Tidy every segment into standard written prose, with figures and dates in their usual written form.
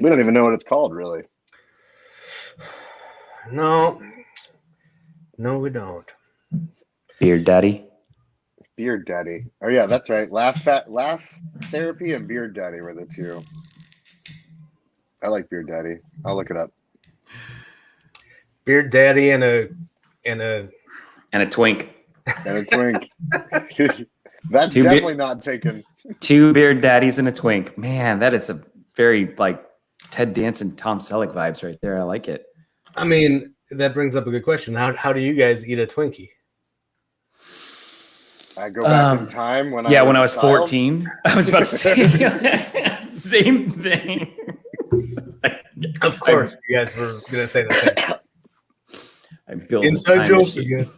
We don't even know what it's called, really. No, we don't. Beard Daddy. Beard Daddy. Oh yeah, that's right. Laugh Therapy and Beard Daddy were the two. I like Beard Daddy. I'll look it up. Beard Daddy and a twink. And a twink. That's definitely not taken. 2 beard daddies and a twink. Man, that is a very like Ted Danson, Tom Selleck vibes right there. I like it. I mean, that brings up a good question. How do you guys eat a Twinkie? I go back in time when when I was 14. I was about to say same thing. Of course, you guys were gonna say the same. I built inside jokes again.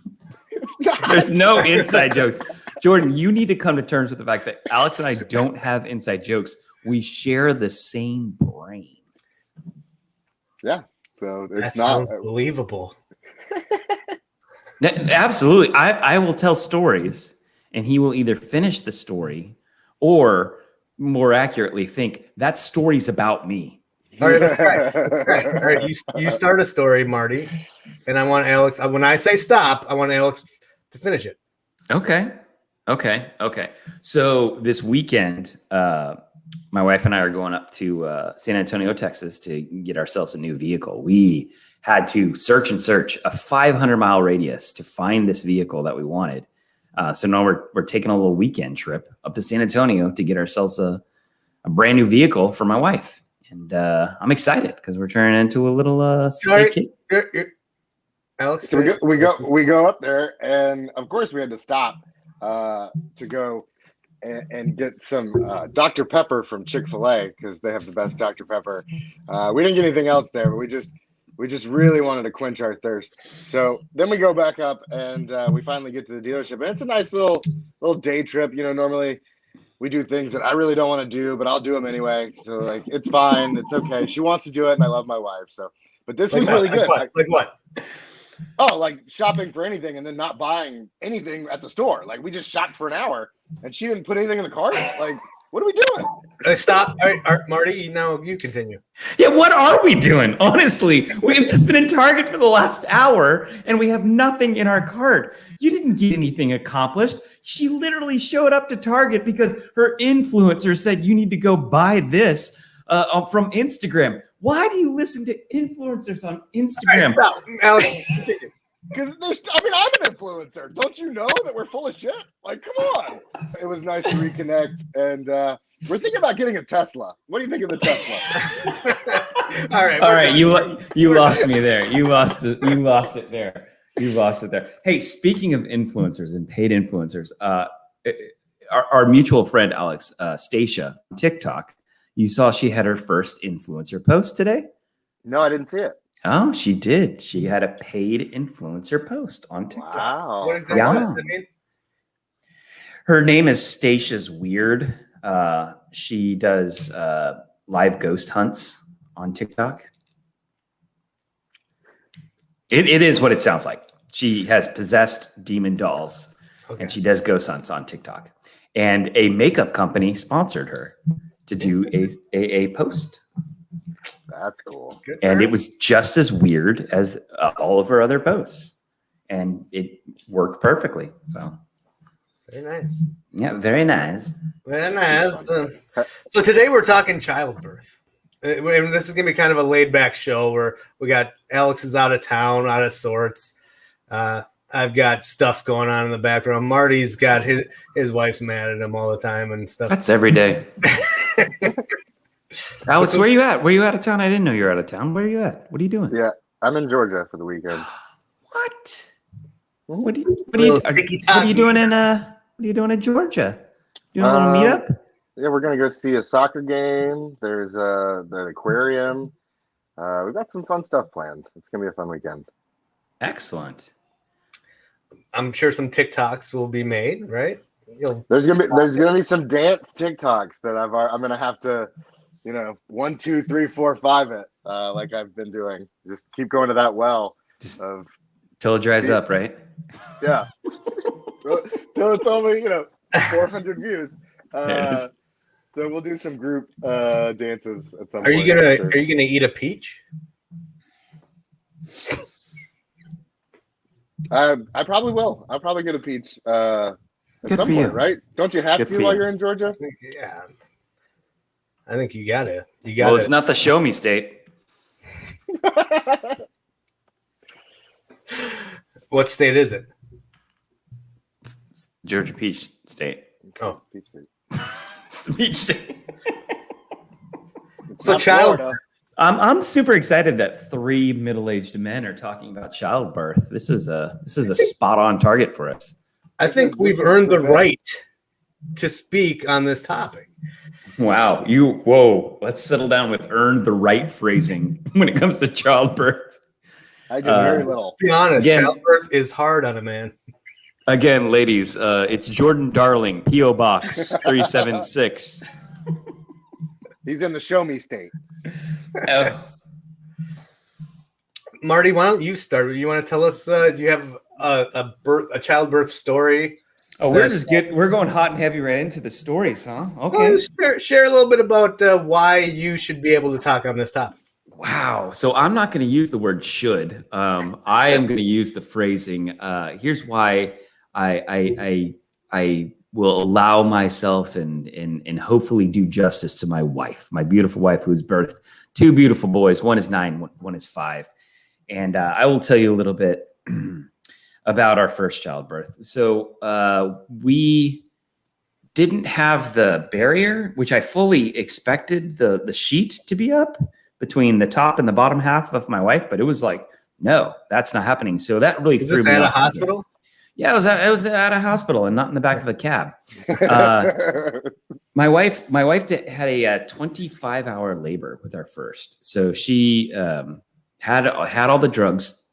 There's no inside joke. Jordan, you need to come to terms with the fact that Alex and I don't have inside jokes. We share the same brain. Yeah. So that sounds believable. Absolutely. I will tell stories and he will either finish the story or more accurately think that story's about me. All right, that's right. All right. You start a story, Marty, and I want Alex. When I say stop, I want Alex to finish it. Okay. So this weekend, my wife and I are going up to San Antonio, Texas to get ourselves a new vehicle. We had to search a 500-mile radius to find this vehicle that we wanted. So now we're taking a little weekend trip up to San Antonio to get ourselves a brand new vehicle for my wife. And I'm excited because we're turning into a little Alex. So we go up there, and of course we had to stop to go and get some Dr. Pepper from Chick-fil-A because they have the best Dr. Pepper. We didn't get anything else there, but we just really wanted to quench our thirst. So then we go back up, and we finally get to the dealership, and it's a nice little day trip. You know, normally we do things that I really don't want to do, but I'll do them anyway. So like, it's fine. It's okay. She wants to do it, and I love my wife. So, but this was really good. Like what? Oh, like shopping for anything and then not buying anything at the store. Like we just shopped for an hour and she didn't put anything in the cart. Like, what are we doing? Stop. All right, Marty, now you continue. Yeah, what are we doing? Honestly, we've just been in Target for the last hour and we have nothing in our cart. You didn't get anything accomplished. She literally showed up to Target because her influencer said you need to go buy this from Instagram. Why do you listen to influencers on Instagram? Because I'm an influencer. Don't you know that we're full of shit? Like, come on. It was nice to reconnect. And we're thinking about getting a Tesla. What do you think of the Tesla? All right. You lost me there. You lost it there. Hey, speaking of influencers and paid influencers, our mutual friend, Alex, Stacia, on TikTok, you saw she had her first influencer post today? No, I didn't see it. Oh, she did. She had a paid influencer post on TikTok. Wow. What does that mean? Her name is Stacia's Weird. She does live ghost hunts on TikTok. It is what it sounds like. She has possessed demon dolls, and she does ghost hunts on TikTok. And a makeup company sponsored her to do a post. That's cool. And it was just as weird as all of her other posts. And it worked perfectly. So very nice. Yeah, very nice. Very nice. So today we're talking childbirth. And this is going to be kind of a laid back show where we got Alex is out of town, out of sorts. I've got stuff going on in the background. Marty's got his wife's mad at him all the time and stuff. That's every day. Alex, where are you at? Were you out of town? I didn't know you were out of town. Where are you at? What are you doing? Yeah, I'm in Georgia for the weekend. What? What are you doing in Georgia? You doing a little meetup? Yeah, we're gonna go see a soccer game. There's the aquarium. We've got some fun stuff planned. It's gonna be a fun weekend. Excellent. I'm sure some TikToks will be made, right? There's gonna be some dance TikToks that I'm gonna have to, 1, 2, 3, 4, 5 it, like I've been doing. Just keep going to that well till it dries up, right? Yeah. till it's only 400 views. Yes. So we'll do some group dances at some Are point. you gonna Sure. Are you gonna eat a peach? I probably will. I'll probably get a peach at Good some for point, you. right? Don't you have Good to for while you. you're in Georgia? Yeah, I think you gotta. Well, it's not the show me state. What state is it? It's Georgia Peach State. Oh. Peach state. It's the Peach State. It's So not child- Florida. I'm super excited that 3 middle-aged men are talking about childbirth. This is a spot on target for us. I think This we've is earned the prevent- right to speak on this topic. Wow, whoa, let's settle down with earn the right phrasing when it comes to childbirth. I did very little. Be honest, Again- childbirth is hard on a man. Again, ladies, it's Jordan Darling, P.O. Box 376. He's in the show me state. Oh. Marty, why don't you start? You want to tell us? Do you have a childbirth story? Oh, we're going hot and heavy right into the stories, huh? Okay. Well, share a little bit about why you should be able to talk on this topic. Wow. So I'm not going to use the word should. I am going to use the phrasing. Here's why I will allow myself and hopefully do justice to my wife, my beautiful wife, who's birthed 2 beautiful boys. One is 9, one is 5. And I will tell you a little bit about our first childbirth. So we didn't have the barrier, which I fully expected the sheet to be up between the top and the bottom half of my wife, but it was like, no, that's not happening. So that really Is threw this me at a off. hospital? Yeah, it was at a hospital and not in the back of a cab. My wife had a 25-hour labor with our first, so she had all the drugs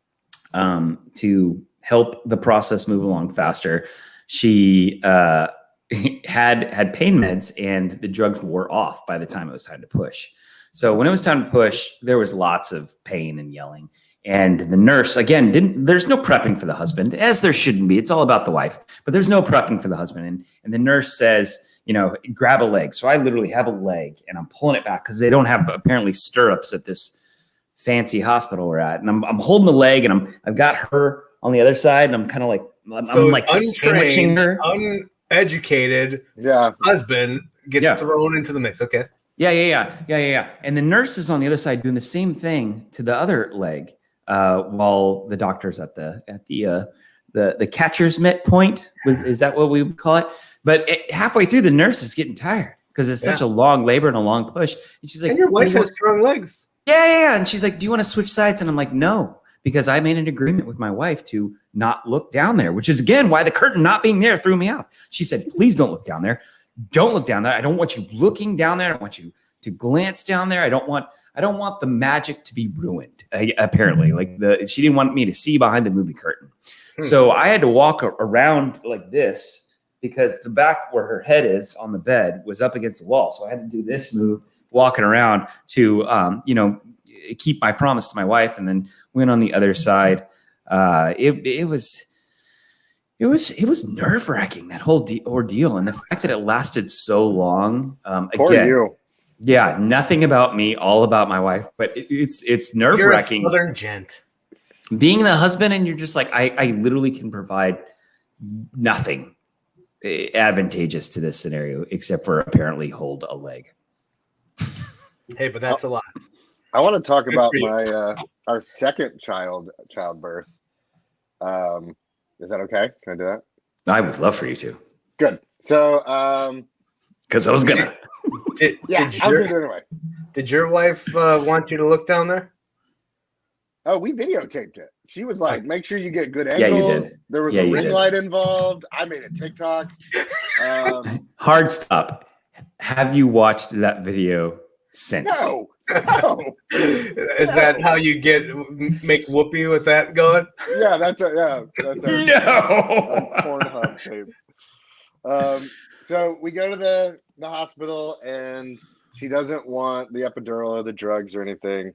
to help the process move along faster. She had pain meds, and the drugs wore off by the time it was time to push. So when it was time to push, there was lots of pain and yelling. And the nurse, again, there's no prepping for the husband, as there shouldn't be. It's all about the wife, but there's no prepping for the husband. And the nurse says, grab a leg. So I literally have a leg and I'm pulling it back because they don't have apparently stirrups at this fancy hospital we're at. And I'm holding the leg and I've got her on the other side and I'm kind of like, I'm like sandwiching her. Uneducated husband gets thrown into the mix. Okay. Yeah. And the nurse is on the other side doing the same thing to the other leg. While the doctor's at the catcher's mitt point, is that what we would call it? But halfway through, the nurse is getting tired because it's such a long labor and a long push. And she's like, "And your wife has strong legs." Yeah. And she's like, "Do you want to switch sides?" And I'm like, "No," because I made an agreement with my wife to not look down there, which is again why the curtain not being there threw me off. She said, "Please don't look down there. Don't look down there. I don't want you looking down there. I want you to glance down there. I don't want the magic to be ruined." Apparently, she didn't want me to see behind the movie curtain. So I had to walk around like this because the back where her head is on the bed was up against the wall. So I had to do this move, walking around to, keep my promise to my wife, and then went on the other side. It was nerve wracking, that whole ordeal, and the fact that it lasted so long. For you. Yeah, nothing about me, all about my wife, but it's nerve wracking. You're a Southern gent. Being the husband, and you're just like, I literally can provide nothing advantageous to this scenario except for apparently hold a leg. Hey, but that's a lot. I want to talk Good about for you. my our second childbirth. Is that okay? Can I do that? I would love for you to, Good. So, because I was gonna. Did I was gonna do it anyway. Did your wife want you to look down there? Oh, we videotaped it. She was like, "Make sure you get good Yeah, you angles." did. There was Yeah, a you ring did. light involved. I made a TikTok. Hard stop. Have you watched that video since? No. Is that how you make whoopee with that going? Yeah, that's a No. Pornhub tape. So we go to the hospital, and she doesn't want the epidural or the drugs or anything,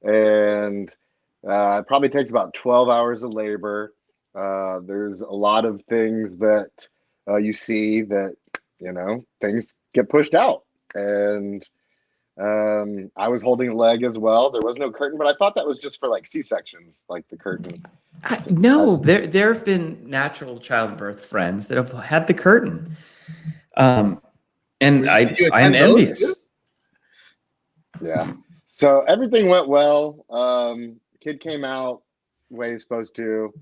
and it probably takes about 12 hours of labor. There's a lot of things that you see that things get pushed out. and I was holding a leg as well. There was no curtain, but I thought that was just for like C-sections, like the curtain. No, there have been natural childbirth friends that have had the curtain, and Did you I'm attend those too? envious. Yeah. So everything went well. Kid came out the way he's supposed to.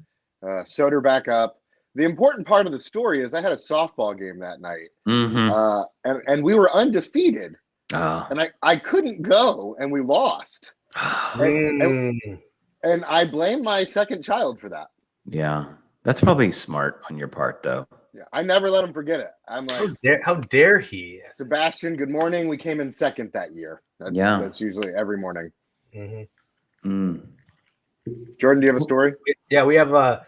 Sewed her back up. The important part of the story is I had a softball game that night, Mm-hmm. and we were undefeated, Oh. and I couldn't go, and we lost, and I blame my second child for that. Yeah, that's probably smart on your part, though. Yeah, I never let him forget it. I'm like, How dare he? Sebastian, good morning. We came in second that year. That's usually every morning. Mm-hmm. Mm. Jordan, do you have a story? Yeah, we have one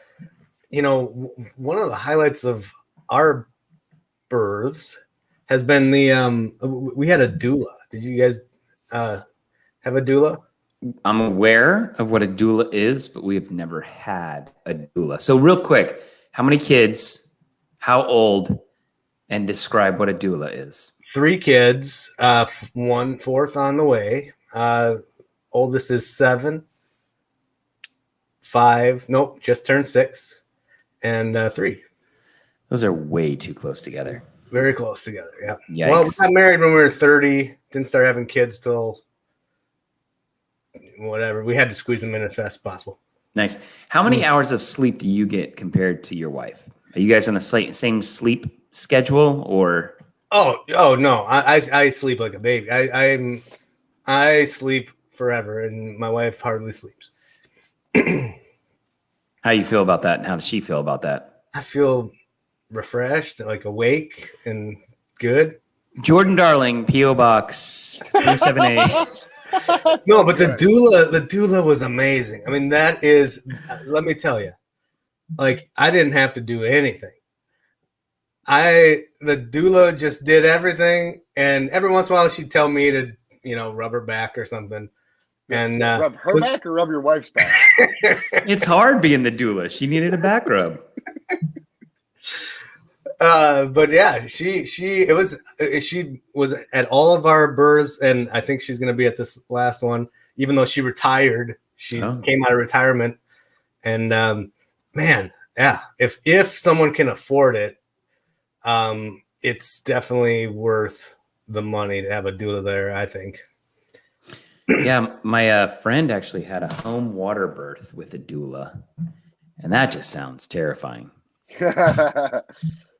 of the highlights of our births has been we had a doula. Did you guys have a doula? I'm aware of what a doula is, but we have never had a doula. So real quick, how many kids, how old, and describe what a doula is. 3 kids, 4th on the way. Oldest is 7, 5, nope, just turned 6, and 3. Those are way too close together. Very close together, yeah. Yikes. Well, we got married when we were 30, didn't start having kids till whatever. We had to squeeze them in as fast as possible. Nice. How many hours of sleep do you get compared to your wife? Are you guys on the same sleep schedule, or? Oh no, I sleep like a baby. I sleep forever, and my wife hardly sleeps. How do you feel about that, and how does she feel about that? I feel refreshed, like awake and good. Jordan Darling, P.O. Box 37A. No, but the doula was amazing. I mean, that is, let me tell you, like, I didn't have to do anything. The doula just did everything, and every once in a while she'd tell me to, rub her back or something. And rub her back or rub your wife's back? It's hard being the doula. She needed a back rub. But yeah, she was at all of our births, and I think she's going to be at this last one, even though she retired. She came out of retirement, and man, yeah, if someone can afford it, it's definitely worth the money to have a doula there, I think. Yeah, my friend actually had a home water birth with a doula, and that just sounds terrifying.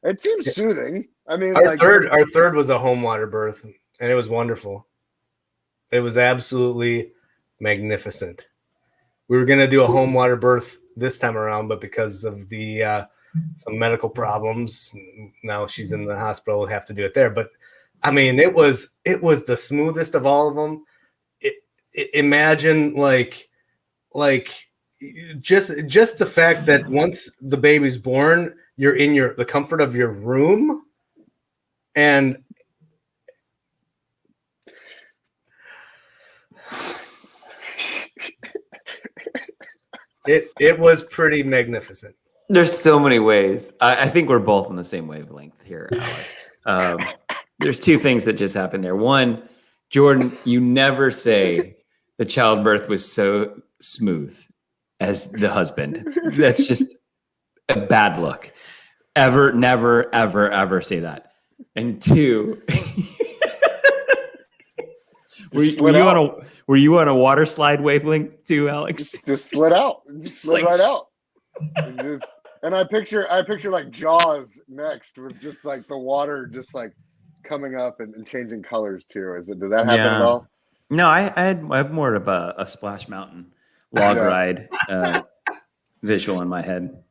It seems soothing. I mean, our third was a home water birth, and it was wonderful. It was absolutely magnificent. We were going to do a home water birth this time around, but because of the some medical problems, now she's in the hospital. We'll have to do it there. But I mean, it was the smoothest of all of them. Imagine like just the fact that once the baby's born, you're in the comfort of your room, and it was pretty magnificent. There's so many ways. I think we're both on the same wavelength here, Alex. There's 2 things that just happened there. One, Jordan, you never say the childbirth was so smooth as the husband. That's just a bad look. Ever, never, ever, ever say that. And 2, were you on a water slide wavelength too, Alex? Just slid out. Just slid right out. And I picture like Jaws next, with just like the water just like coming up and changing colors too. Did that happen at all? No, I had more of a Splash Mountain log ride visual in my head.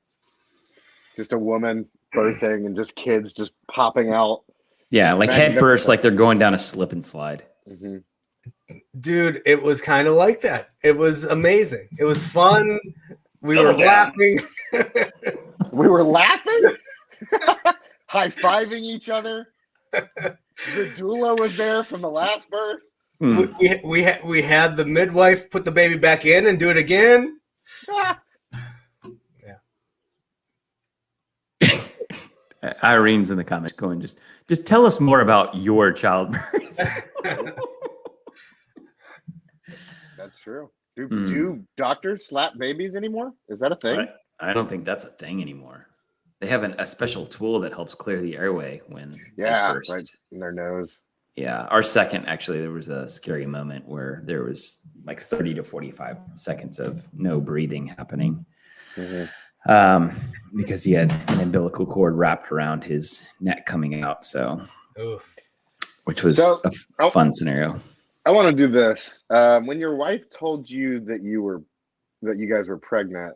Just a woman birthing and just kids just popping out. Yeah, like head first, like they're going down a slip and slide. Mm-hmm. Dude, it was kind of like that. It was amazing. It was fun. We were laughing. We were laughing? High-fiving each other? The doula was there from the last birth? We had the midwife put the baby back in and do it again. Irene's in the comments going, just tell us more about your childbirth. That's true. Do doctors slap babies anymore? Is that a thing? I don't think that's a thing anymore. They have a special tool that helps clear the airway when they first. Right in their nose. Yeah, our second, actually, there was a scary moment where there was like 30 to 45 seconds of no breathing happening. Because he had an umbilical cord wrapped around his neck coming out. So, which was a fun scenario. I want to do this. When your wife told you that you guys were pregnant,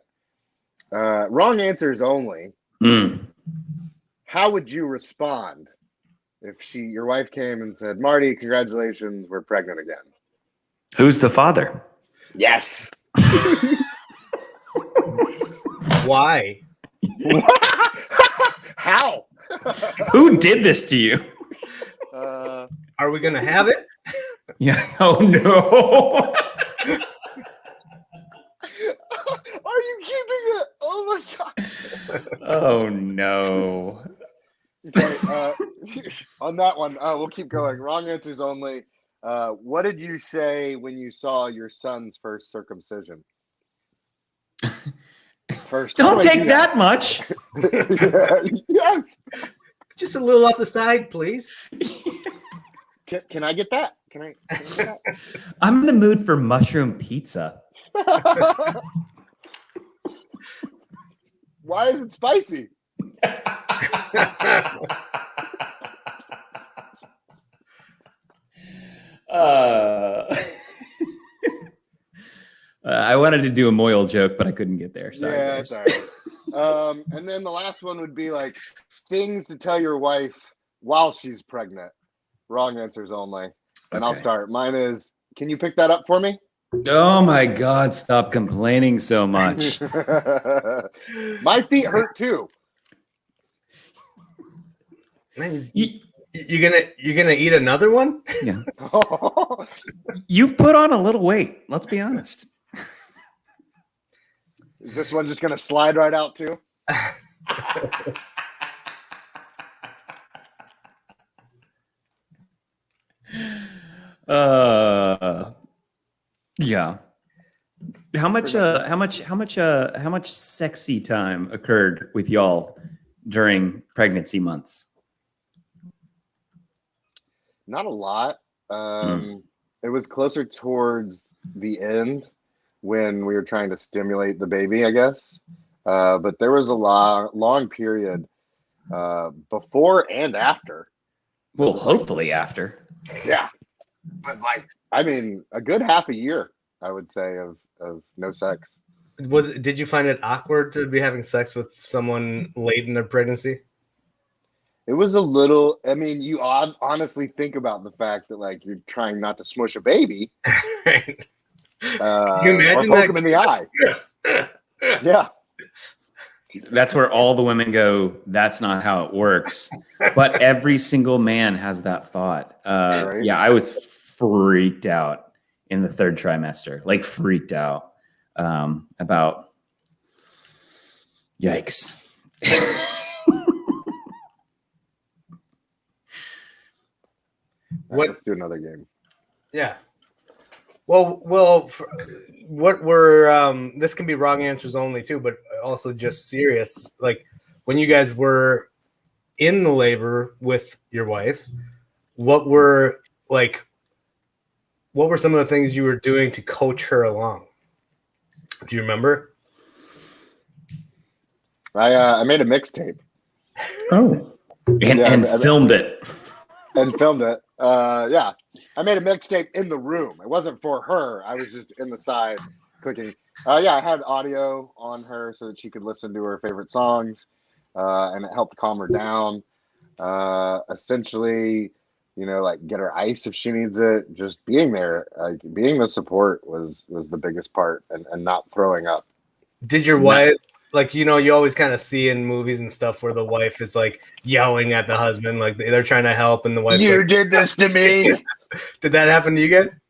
wrong answers only. How would you respond if your wife came and said, "Marty, congratulations, we're pregnant again"? Who's the father? Yes. Why? How? Who did this to you? Are we gonna have it? Yeah. Oh no. Are you keeping it? Oh my god. Oh no. Okay, on that one, we'll keep going. Wrong answers only. What did you say when you saw your son's first circumcision? Don't take that much. Yes. Just a little off the side, please. Can I get that? Can I get that? I'm in the mood for mushroom pizza. Why is it spicy? I wanted to do a Moyle joke, but I couldn't get there. Sorry. Yeah, sorry. And then the last one would be like things to tell your wife while she's pregnant. Wrong answers only. And I'll start. Mine is, can you pick that up for me? Oh my God, stop complaining so much. My feet hurt too. Man, you're gonna eat another one? Yeah. You've put on a little weight, let's be honest. Is this one just gonna slide right out too? Yeah. How much sexy time occurred with y'all during pregnancy months? Not a lot. It was closer towards the end when we were trying to stimulate the baby, I guess. But there was a long period before and after. Well, hopefully after. Yeah. But I mean, a good half a year, I would say, of no sex. Did you find it awkward to be having sex with someone late in their pregnancy? It was a little. I mean, you honestly think about the fact that you're trying not to smush a baby, Right. Can you imagine or poke him in the eye. Yeah, that's where all the women go. That's not how it works. But every single man has that thought. Right. Yeah, I was freaked out in the third trimester. Freaked out about. Yikes. Let's do another game. Yeah. Well, what were this can be wrong answers only too, but also just serious. Like when you guys were in the labor with your wife, what were some of the things you were doing to coach her along? Do you remember? I made a mixtape. Oh, and filmed it. And filmed it. Yeah, I made a mixtape in the room. It wasn't for her. I was just in the side cooking. Yeah, I had audio on her so that she could listen to her favorite songs, and it helped calm her down. Essentially, get her ice if she needs it. Just being there, being the support was the biggest part, and not throwing up. Did your wife, you always kind of see in movies and stuff where the wife is yelling at the husband, they're trying to help, and the wife, you did this to me. Did that happen to you guys?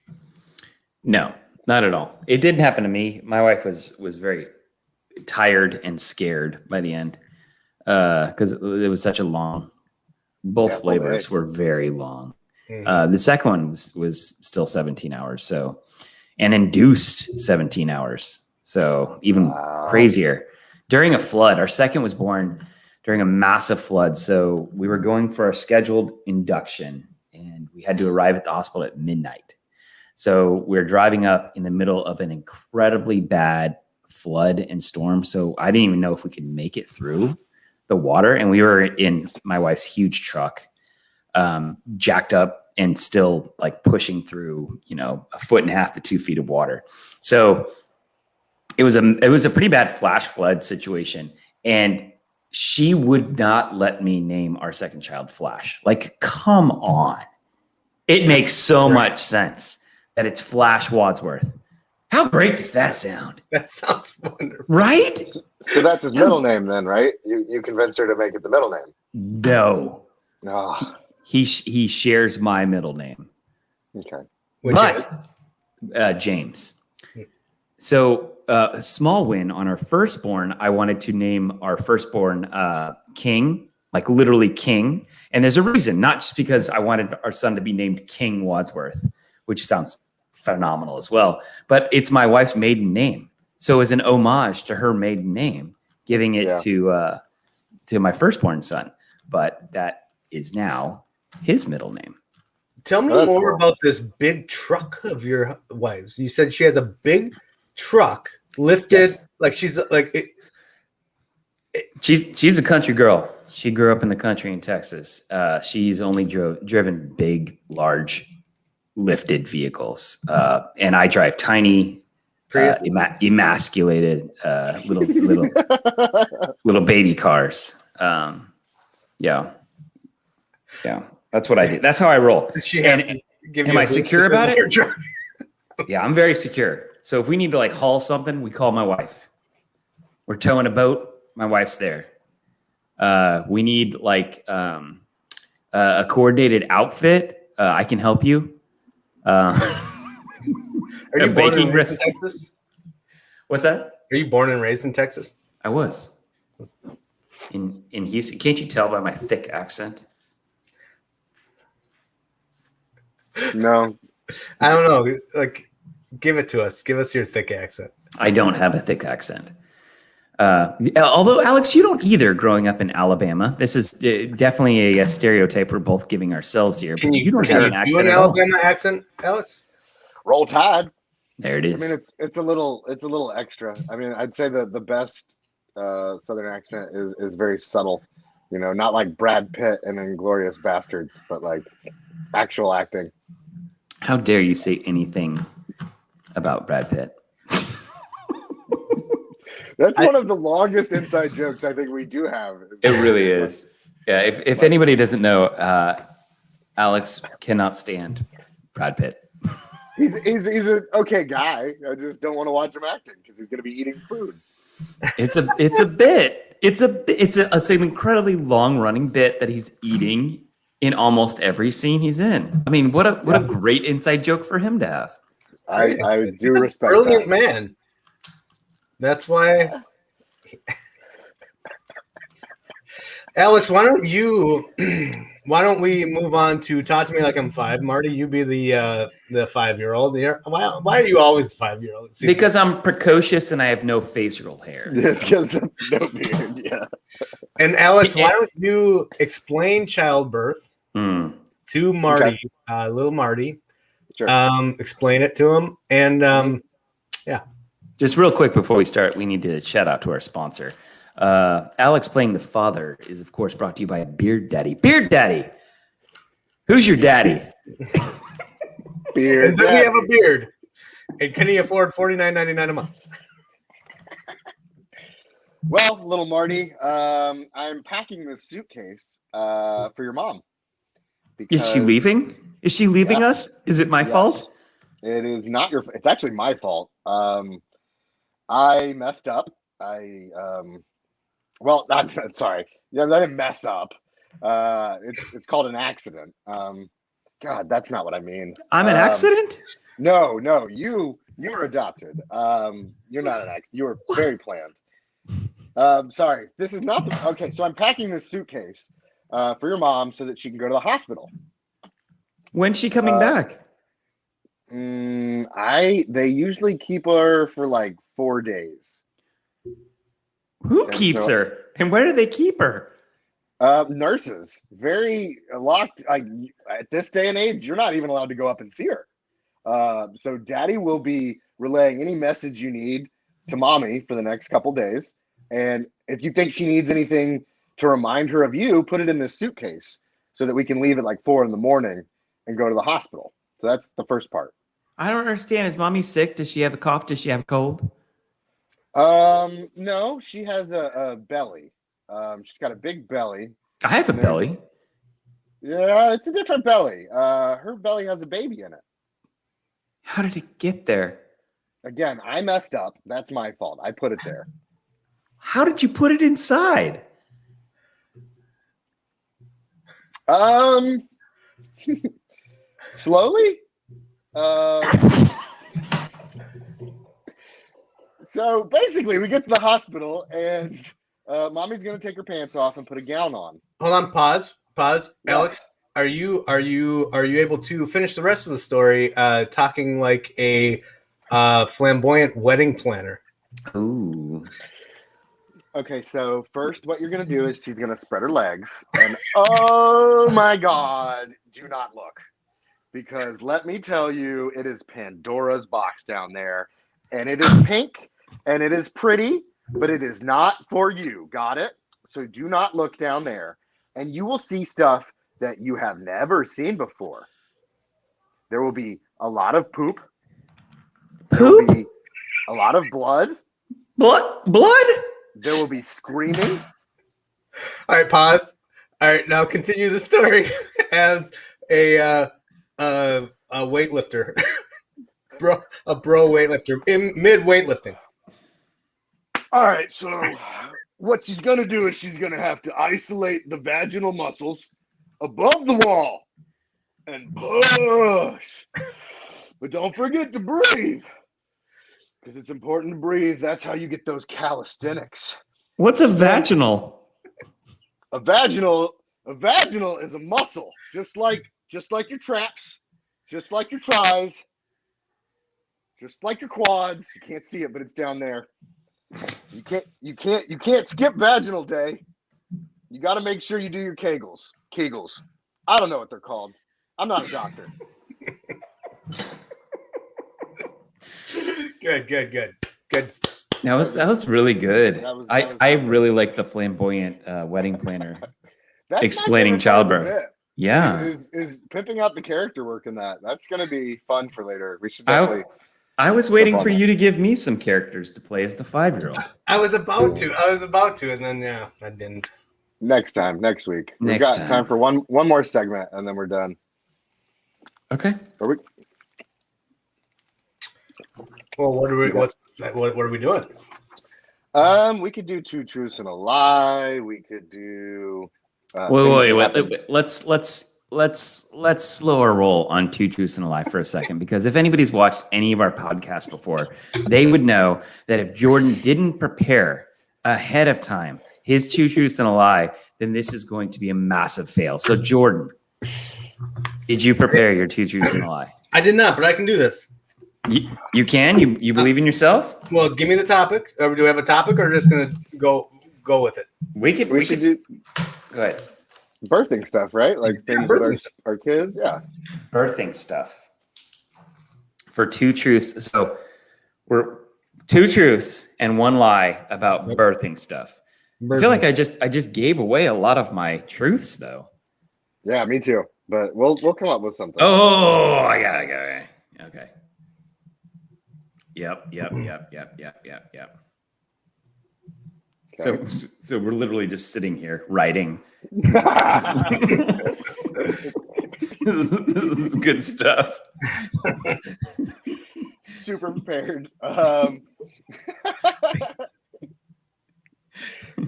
No, not at all. It didn't happen to me. My wife was very tired and scared by the end. because it was such a long. Both flavors were very long. The second one was still 17 hours. So, and induced 17 hours. So even crazier. During a flood, our second was born during a massive flood. So we were going for a scheduled induction and we had to arrive at the hospital at midnight. So we're driving up in the middle of an incredibly bad flood and storm. So I didn't even know if we could make it through the water. And we were in my wife's huge truck, jacked up and still like pushing through, 1.5 to 2 feet of water. So it was a pretty bad flash flood situation. And she would not let me name our second child Flash. Like, come on. It makes so much sense that it's Flash Wadsworth. How great does that sound? That sounds wonderful. Right? So that's his middle name then, right? You convinced her to make it the middle name. No. Oh, He shares my middle name. okay. James. So a small win on our firstborn. I wanted to name our firstborn King, like literally King. And there's a reason, not just because I wanted our son to be named King Wadsworth, which sounds phenomenal as well, but it's my wife's maiden name. So as an homage to her maiden name, giving it to my firstborn son. But that is now his middle name. Tell me more about this big truck of your wife's. You said she has a big truck lifted, like she's like it. She's a country girl. She grew up in the country in Texas. She's only driven big, large, lifted vehicles, and I drive tiny, emasculated little baby cars. Yeah, that's what I do. That's how I roll. Am I secure about it? Yeah, I'm very secure. So if we need to like haul something, we call my wife. We're towing a boat. My wife's there. We need like a coordinated outfit. I can help you. Are you born and raised in Texas? What's that? Are you born and raised in Texas? I was in Houston. Can't you tell by my thick accent? No, I don't know. Like, give it to us. Give us your thick accent. I don't have a thick accent. Although, Alex, you don't either growing up in Alabama. This is definitely a stereotype we're both giving ourselves here. But you don't have an accent at all. Alabama accent, Alex? Roll Tide. There it is. I mean, it's a little extra. I mean, I'd say the best Southern accent is very subtle. Not like Brad Pitt and Inglourious Bastards, but like actual acting. How dare you say anything about Brad Pitt? That's one of the longest inside jokes I think we do have. It really is. Yeah. If anybody doesn't know, Alex cannot stand Brad Pitt. He's an okay guy. I just don't want to watch him acting because he's going to be eating food. It's a bit. It's an incredibly long running bit that he's eating in almost every scene he's in. I mean, what a great inside joke for him to have. I do respect brilliant that. Man. That's why. Alex, why don't we move on to Talk to Me Like I'm 5? Marty, you be the 5-year-old. Why are you always the 5-year-old? Because I'm precocious and I have no facial hair. It's because no beard, yeah. And Alex, why don't you explain childbirth to Marty, little Marty? Sure. Explain it to him. And just real quick before we start, we need to shout out to our sponsor. Alex Playing the Father is, of course, brought to you by Beard Daddy. Beard Daddy! Who's your daddy? Beard. And does he have a beard? And can he afford $49.99 a month? Well, little Marty, I'm packing this suitcase for your mom. Is she leaving? Is she leaving us? Is it my fault? It is not your. It's actually my fault. I messed up. Well, I'm sorry. Yeah, I didn't mess up. It's called an accident. God, that's not what I mean. I'm an accident? No, you were adopted. You're not an accident. You were very planned. Sorry, this is not the okay. So I'm packing this suitcase for your mom so that she can go to the hospital. When's she coming back? They usually keep her for like 4 days. Who keeps her? And where do they keep her? Nurses, very locked. Like at this day and age, you're not even allowed to go up and see her. So Daddy will be relaying any message you need to Mommy for the next couple days. And if you think she needs anything to remind her of you, put it in this suitcase so that we can leave at like 4 a.m. and go to the hospital. So that's the first part. I don't understand. Is Mommy sick? Does she have a cough? Does she have a cold? No, she has a belly. She's got a big belly. I have a belly. Yeah, it's a different belly. Her belly has a baby in it. How did it get there? Again, I messed up. That's my fault. I put it there. How did you put it inside? Slowly. So basically, we get to the hospital, and Mommy's gonna take her pants off and put a gown on. Hold on, pause. Yeah. Alex, are you able to finish the rest of the story? Talking like a flamboyant wedding planner. Ooh. Okay, so first, what you're gonna do is she's gonna spread her legs, and oh my God, do not look, because let me tell you, it is Pandora's box down there, and it is pink, and it is pretty, but it is not for you. Got it? So do not look down there, and you will see stuff that you have never seen before. There will be a lot of poop. There will be a lot of blood. Blood? There will be screaming. All right, pause. All right, now continue the story as a weightlifter, a bro weightlifter in mid weightlifting. All right, so what she's going to do is she's going to have to isolate the vaginal muscles above the wall and push. But don't forget to breathe, because it's important to breathe. That's how you get those calisthenics. What's a vaginal? A vaginal is a muscle, just like your traps, just like your tries, just like your quads. You can't see it, but it's down there. You can't skip vaginal day. You got to make sure you do your Kegels. I don't know what they're called. I'm not a doctor. Good. That was really good. That was I really like the flamboyant wedding planner That's my explaining favorite part of the childbirth. bit, Yeah. is pimping out the character work in that. That's going to be fun for later. We should definitely. I was waiting for you to give me some characters to play as the 5-year-old. I was about to, and then I didn't. Next week. We've got time for one more segment, and then we're done. Okay. Are we? Well, what are we doing? We could do 2 truths and a lie. We could do. Wait. Let's slow our roll on 2 truths and a lie for a second, because if anybody's watched any of our podcasts before, they would know that if Jordan didn't prepare ahead of time his 2 truths and a lie, then this is going to be a massive fail. So Jordan, did you prepare your 2 truths and a lie? I did not, but I can do this. You can? You believe in yourself? Well, give me the topic. Do we have a topic, or just gonna go with it? We should do go ahead. birthing stuff, right? Like things with our kids. Yeah. Birthing stuff. For 2 truths. So we're 2 truths and 1 lie about birthing stuff. I feel like I just gave away a lot of my truths though. Yeah, me too. But we'll come up with something. Oh, I got it. Okay. Yep. Okay. So we're literally just sitting here writing. This is good stuff. Super prepared.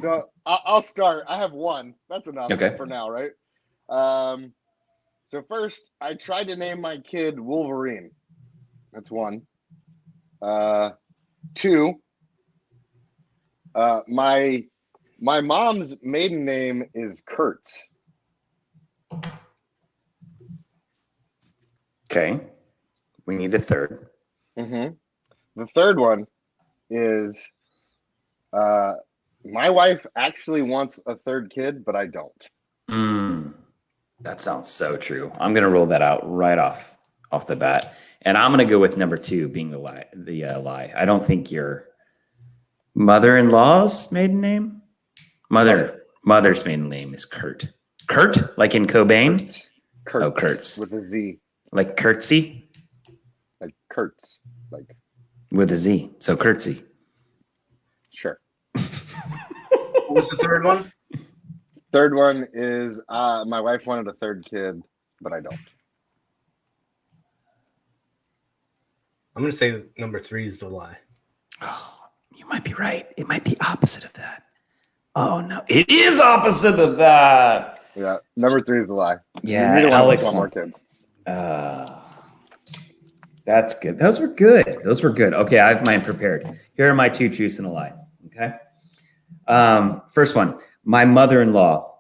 So I'll start. I have 1. That's enough for now, right? So first, I tried to name my kid Wolverine. That's 1. 2. My mom's maiden name is Kurtz. Okay. We need a third. Mm-hmm. The third one is my wife actually wants a third kid, but I don't. That sounds so true. I'm gonna roll that out right off the bat, and I'm gonna go with number 2 being the lie. Lie. I don't think your mother-in-law's maiden name. Mother's maiden name is Kurt. Kurt, like in Cobain. Kurtz. Oh, Kurtz With a Z. Like curtsy. Like Kurtz. Like With a Z. So curtsy. sure. What's the third one? Third one is my wife wanted a third kid, but I don't. I'm going to say number 3 is the lie. Oh, you might be right. It might be opposite of that. Oh no, it is opposite of that. Yeah, number 3 is the lie. Yeah, Neither one of us Alex want more wants- kids. That's good. Those were good. Okay, I have mine prepared. Here are my 2 truths and a lie. Okay. First one, my mother-in-law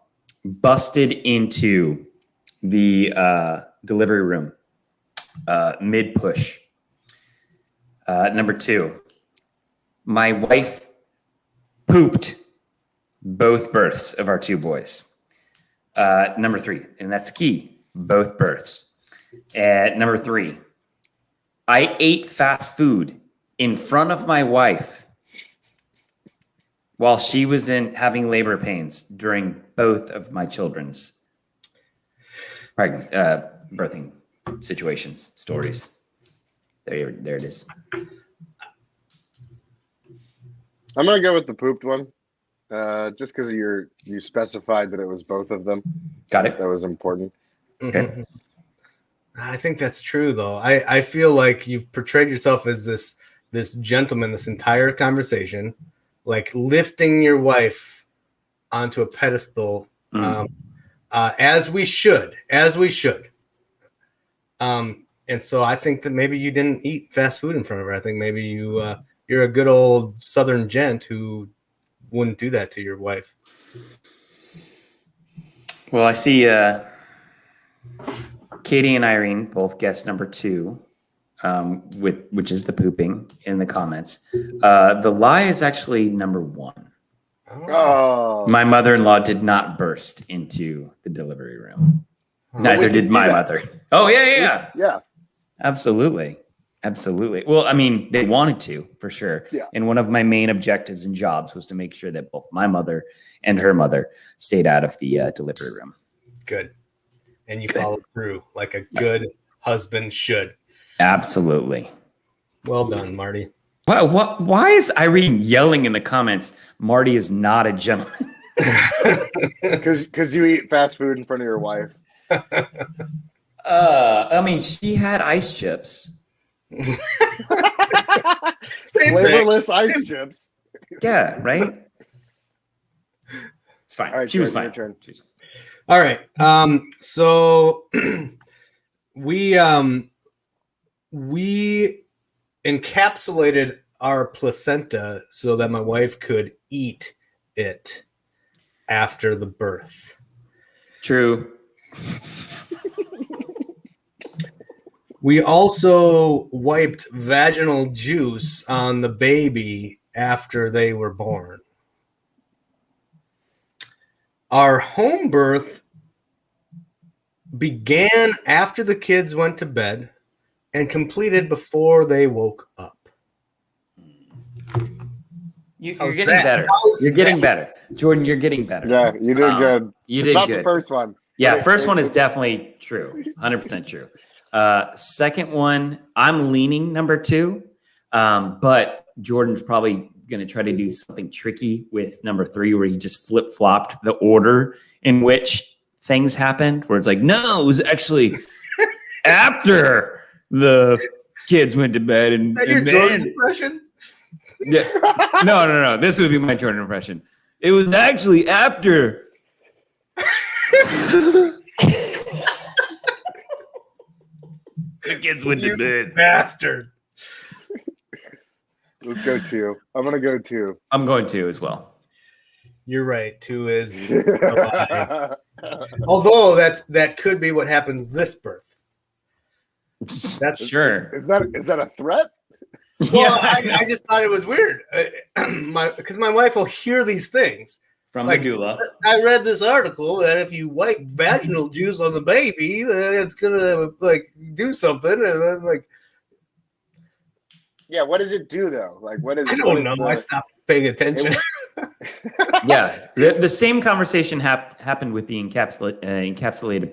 busted into the delivery room mid-push. Number 2, my wife pooped both births of our 2 boys. Number 3, and that's key, both births. Number 3, I ate fast food in front of my wife while she was having labor pains during both of my children's pregnancy, birthing situations, stories. There it is. I'm gonna go with the pooped one, just because you specified that it was both of them. Got it. That was important. Okay. I think that's true, though. I feel like you've portrayed yourself as this gentleman this entire conversation, like lifting your wife onto a pedestal, as we should. And so I think that maybe you didn't eat fast food in front of her. I think maybe you're a good old Southern gent who wouldn't do that to your wife. Well, I see Katie and Irene both guessed number 2, which is the pooping in the comments. The lie is actually number 1. Oh, My mother-in-law did not burst into the delivery room. Neither we can did see my that. mother. Oh, yeah. yeah. Absolutely. Well, I mean, they wanted to, for sure. Yeah. And one of my main objectives and jobs was to make sure that both my mother and her mother stayed out of the delivery room. Good. And you followed through like a good husband should. Absolutely. Well done, Marty. Why is Irene yelling in the comments, Marty is not a gentleman? Because you eat fast food in front of your wife. I mean, she had ice chips. Same Flavorless ice chips. Yeah, right? It's fine. All right, She was Jordan, fine. your turn. All right. So we encapsulated our placenta so that my wife could eat it after the birth. True. We also wiped vaginal juice on the baby after they were born. Our home birth began after the kids went to bed and completed before they woke up. You're How's getting that? better. How's You're getting that? better. Jordan, you're getting better. Yeah, you did good. You It's did not good. the first one. Yeah, But first one is definitely true. 100% true. Second one, I'm leaning number 2. But Jordan's probably going to try to do something tricky with number 3 where he just flip-flopped the order in which things happened, where it's like, no, it was actually after the kids went to bed. Is that your Jordan impression? Yeah. No. This would be my Jordan impression. It was actually after. The kids went to bed. Bastard. Let's go 2. I'm gonna go 2. I'm going to as well. You're right. 2 is although that could be what happens this birth. That's Sure. Is that a threat? Well, I just thought it was weird. Because my wife will hear these things. From Like, the doula. I read this article that if you wipe vaginal juice on the baby, it's gonna like do something, and then like Yeah. What does it do though? Like, what is? I don't know. I stopped paying attention. Yeah, the same conversation happened with the encapsulated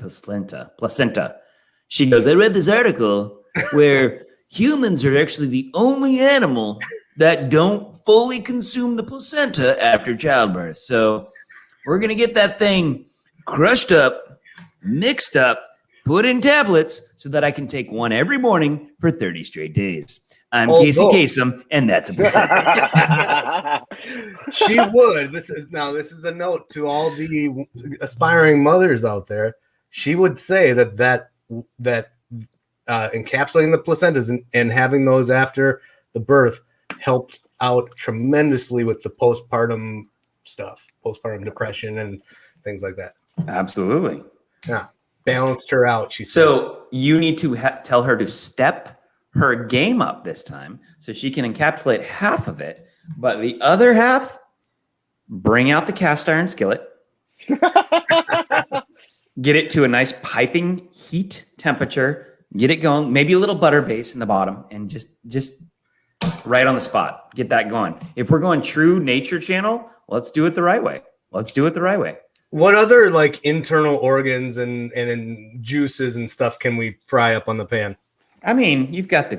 placenta. She goes, I read this article where humans are actually the only animal that don't fully consume the placenta after childbirth. So we're going to get that thing crushed up, mixed up, put in tablets so that I can take one every morning for 30 straight days. I'm Casey Kasem, and that's a placenta. She would. This is a note to all the aspiring mothers out there. She would say that encapsulating the placentas and having those after the birth helped out tremendously with the postpartum stuff, postpartum depression and things like that. Absolutely. Yeah, balanced her out. She said. So you need to tell her to step her game up this time so she can encapsulate half of it, but the other half, bring out the cast iron skillet, get it to a nice piping heat temperature, get it going, maybe a little butter base in the bottom, and just right on the spot, get that going. If we're going true nature channel, let's do it the right way. What other like internal organs and juices and stuff can we fry up on the pan? I mean, you've got the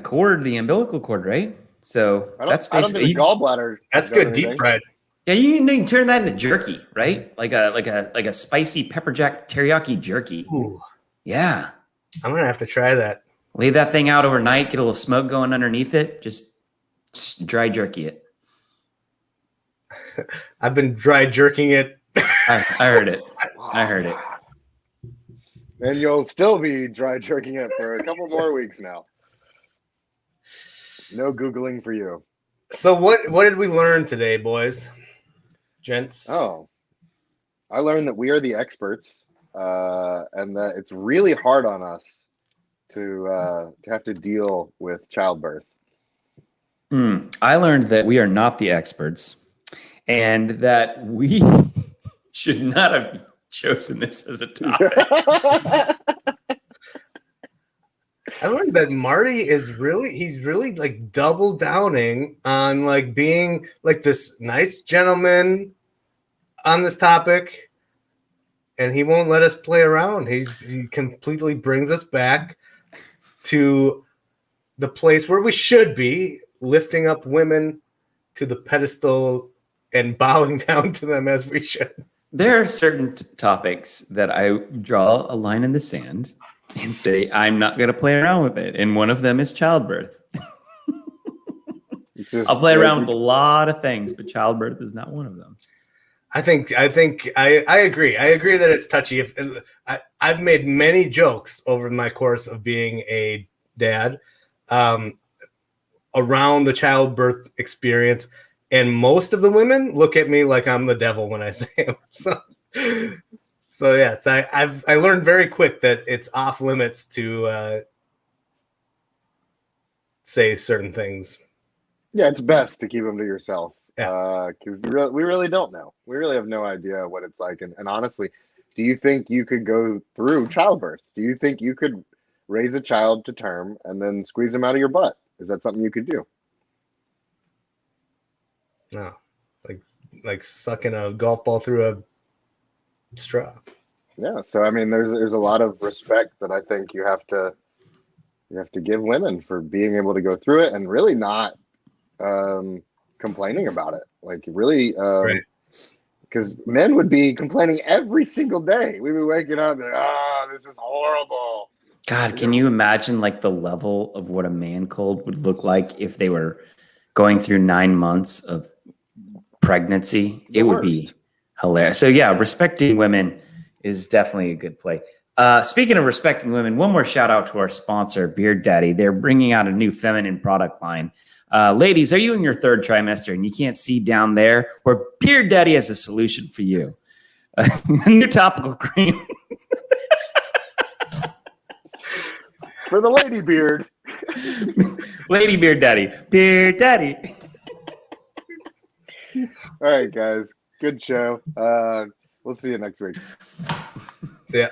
umbilical cord, right? So that's basically I don't think the gallbladder. That's good deep fried. Yeah, you can turn that into jerky, right? Like a spicy pepper jack teriyaki jerky. Ooh. Yeah. I'm gonna have to try that. Lay that thing out overnight, get a little smoke going underneath it, just dry jerky it. I've been dry jerking it. I heard it. I heard it. And you'll still be dry jerking it for a couple more weeks now. No Googling for you. So what did we learn today, boys? Gents? Oh, I learned that we are the experts, and that it's really hard on us to have to deal with childbirth. I learned that we are not the experts, and that we should not have chosen this as a topic. I learned that Marty he's really like double downing on like being like this nice gentleman on this topic, and he won't let us play around. He completely brings us back to the place where we should be, lifting up women to the pedestal and bowing down to them as we should. There are certain topics that I draw a line in the sand and say, I'm not going to play around with it. And one of them is childbirth. I'll play around with a lot of things, but childbirth is not one of them. I agree. I agree that it's touchy. I've made many jokes over my course of being a dad around the childbirth experience. And most of the women look at me like I'm the devil when I say them. So yes, I learned very quick that it's off limits to say certain things. Yeah, it's best to keep them to yourself. Yeah. Because we really don't know. We really have no idea what it's like. And honestly, do you think you could go through childbirth? Do you think you could raise a child to term and then squeeze them out of your butt? Is that something you could do? No, like sucking a golf ball through a straw. Yeah. So I mean, there's a lot of respect that I think you have to give women for being able to go through it and really not complaining about it. Like really, right. Because men would be complaining every single day. We'd be waking up and this is horrible. God, can you imagine like the level of what a man cold would look like if they were going through 9 months of pregnancy? It would be hilarious. So yeah, respecting women is definitely a good play. Speaking of respecting women, one more shout out to our sponsor, Beard Daddy. They're bringing out a new feminine product line. Ladies, are you in your third trimester and you can't see down there? Where Beard Daddy has a solution for you. A new topical cream. For the lady beard. Lady Beard Daddy. Beard Daddy. All right, guys. Good show. We'll see you next week. See ya.